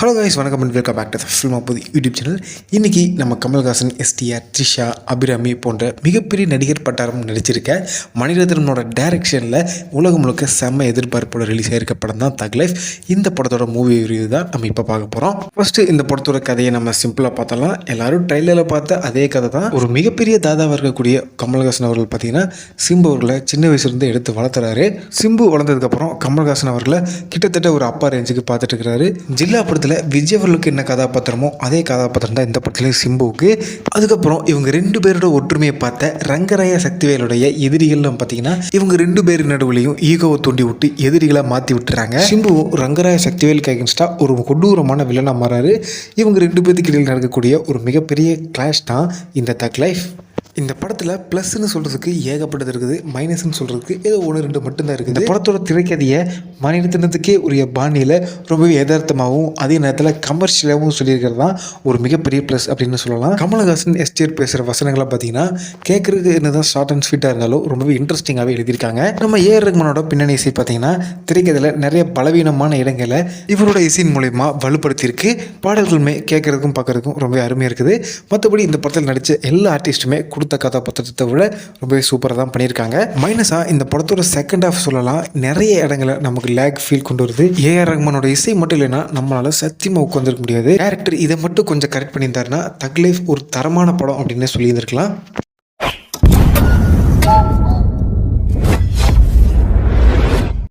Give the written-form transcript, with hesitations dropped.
Hello guys, வணக்கம் and welcome back to the film of YouTube channel. இன்றைக்கி நம்ம Kamal Haasan, STR, Trisha, Abirami போன்ற மிகப்பெரிய நடிகர் பட்டாரம் நடிச்சிருக்க மணிரத்னமோட டைரக்ஷனில் உலகம் முழுக்க செம்ம எதிர்பார்ப்போட ரிலீஸ் ஆகிருக்க படம் தான் தக் லைஃப். இந்த படத்தோட மூவி ரிவ்யூ தான் நம்ம இப்போ பார்க்க போகிறோம். ஃபஸ்ட்டு இந்த படத்தோட கதையை நம்ம சிம்பிளாக பார்த்தலாம். எல்லோரும் ட்ரைலரில் பார்த்த அதே கதை தான். ஒரு மிகப்பெரிய தாதாவாக இருக்கக்கூடிய கமல்ஹாசன் அவர்கள் பார்த்தீங்கன்னா சிம்பு அவர்களை சின்ன வயசுலேருந்து எடுத்து வளர்த்துறாரு. சிம்பு வளர்ந்ததுக்கப்புறம் கமல்ஹாசன் அவர்களை கிட்டத்தட்ட ஒரு அப்பா ரேஞ்சுக்கு பார்த்துட்டு இருக்கிறாரு. ஜில்லா படத்தில் விஜய் அவர்களுக்கு என்ன கதாபாத்திரமோ அதே கதாபாத்திரம் தான் இந்த படத்துலேயும் சிம்புவுக்கு. அதுக்கப்புறம் இவங்க ரெண்டு பேரோட ஒற்றுமையை பார்த்த ரங்கராய சக்திவேலுடைய எதிரிகள்லாம் பார்த்தீங்கன்னா இவங்க ரெண்டு பேர் நடுவுலையும் ஈகோவை தூண்டி விட்டு எதிரிகளாக மாற்றி விட்டுறாங்க. சிம்புவும் ரங்கராய சக்திவேலுக்கு அகேன்ஸ்டாக ஒரு கொடூரமான வில்லனாக மாறாரு. இவங்க ரெண்டு பேருக்கு இடையில் நடக்கக்கூடிய ஒரு மிகப்பெரிய கிளாஷ் தான் இந்த தக் லைஃப். இந்த படத்தில் ப்ளஸ்ன்னு சொல்கிறதுக்கு ஏகப்பட்டது இருக்குது, மைனஸ்ன்னு சொல்கிறதுக்கு ஏதோ ஒன்று ரெண்டு மட்டும்தான் இருக்குது. இந்த படத்தோட திரைக்கதையை மணிரத்னத்துக்கே உரிய பாணியில் ரொம்பவே யதார்த்தமாகவும் அதே நேரத்தில் கமர்ஷியலாகவும் சொல்லியிருக்கிறது தான் ஒரு மிகப்பெரிய ப்ளஸ் அப்படின்னு சொல்லலாம். கமல்ஹாசன், எஸ்டிஆர் பேசுகிற வசனங்களாக பார்த்தீங்கன்னா கேட்குறதுக்கு என்னதான் ஷார்ட் அண்ட் ஸ்வீட்டாக இருந்தாலும் ரொம்பவே இன்ட்ரெஸ்டிங்காகவே எழுதியிருக்காங்க. நம்ம ஏஆர் ரஹ்மானோட பின்னணி இசை பார்த்தீங்கன்னா திரைக்கதையில் நிறைய பலவீனமான இடங்களை இவரோட இசையின் மூலயமா வலுப்படுத்தியிருக்கு. பாடல்களுமே கேட்குறதுக்கும் பார்க்குறதுக்கும் ரொம்ப அருமையாக இருக்குது. மற்றபடி இந்த படத்தில் நடித்த எல்லா ஆர்டிஸ்ட்டுமே கொடுத்த கதாபாத்திரத்தை விட ரொம்பவே சூப்பராக தான் பண்ணியிருக்காங்க. மைனஸாக இந்த படத்தோட செகண்ட் ஹாஃப் சொல்லலாம், நிறைய இடங்களை நமக்கு லேக் ஃபீல் கொண்டு வருது. ஏஆர் ரஹ்மானோட இசை மட்டும் இல்லைன்னா நம்மளால் சத்தியமாக உட்காந்துருக்க முடியாது. டேரக்டர் இதை மட்டும் கொஞ்சம் கரெக்ட் பண்ணியிருந்தாருன்னா தக் லைஃப் ஒரு தரமான படம் அப்படின்னு சொல்லியிருந்திருக்கலாம்.